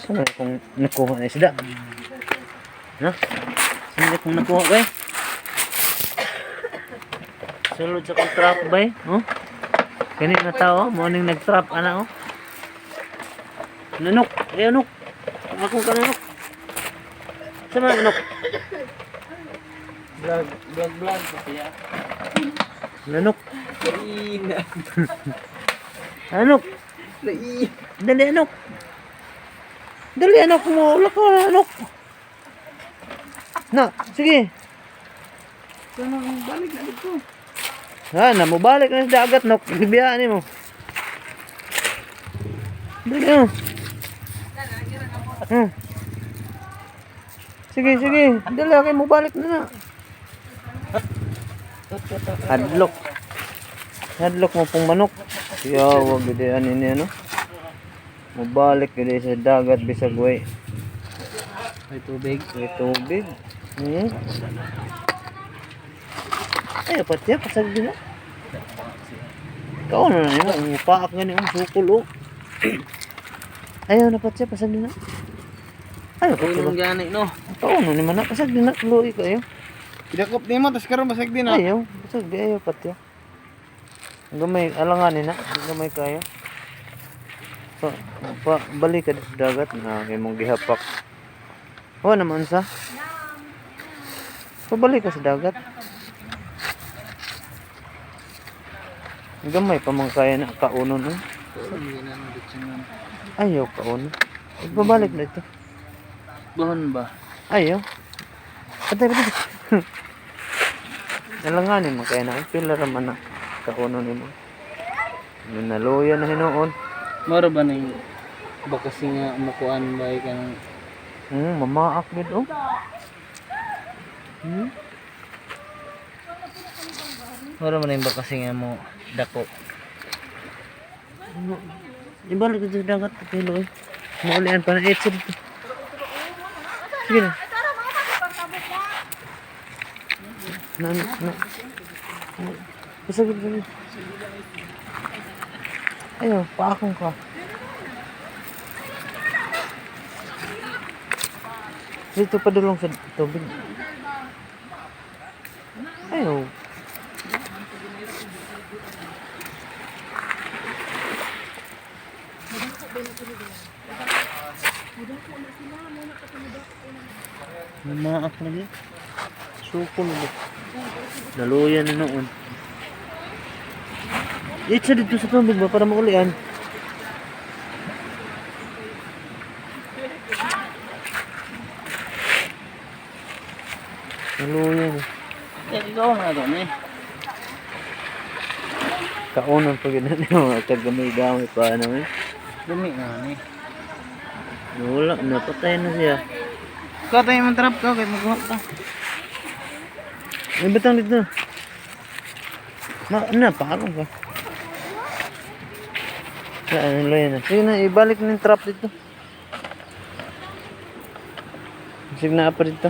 Saan kung nakuha na isda? No? Saan kung nakuha ba? Sulod sa kong trap ba? Oh? Ganit na tao, morning nag-trap ana oh. Nanok, anok. Ako ka nanok. Sama nanok. Vlog siya. Nanok. Ina. Anok. Dali anok. Dali anok mo, lako na anok. Na, sige. Sana balik na dito. Ha, na mo balik na sa dagat nok. Bibiyaan ni mo. Dali oh. Sige, sige. Dali kayo mo balik na. Hadlok. Hadlok mo pong manok. Kaya wag gid ani ano. Mabalik gid sa dagat bisag way. May tubig. May tubig. Ay, patya pasag din na. Ikaw na na yun. Paak nga niyo sukol oh. Ayaw na patya pasag din na. Ayaw ko Kung gani no. ikaw na naman na pasag din na. Luwi kayo. Pidakop ni mo tas karon basag din ah. Ayaw. Pasag di ayaw patya. Gamay alanganin na. Gamay kayo. Balik ka sa dagat na kay mong gihapak. O naman sa. Pabalik ka sa dagat. Gamay pa mga kaya na kaunon eh. Ayaw kaunon. Babalik na ito. Buhon ba? Ayaw. Patay. Nalanganin mo kaya na. Pila raman na kaunon mo. Naluya na hinoon. Moro ba ning bakasi nga mukuan ba kanang Mamaak gid oh. moro man ning bakasi nga mo dako. Ibalik dito sa dagat pilo eh. Maulian pa na etso dito. Sige na. Na. Pasagid. Ayaw, paakong ka. Dito pa dulong sa tubig. Ayaw. Mamaak lagi. Sukol ulit. Daluyan na noon. Itsa dito sa tubig ba para maulian? Daluyan. Ikaw na to ni. Kaunan pag ganun yung kagamay-gamay pa ano eh. Dumi na ni. Wala, napatay na siya. Ikaw tayo man trap ka kay magkuha ta. May batang dito. Paakong ka. Ano na. Sige na, ibalik na yung trap dito. Sige na pa dito.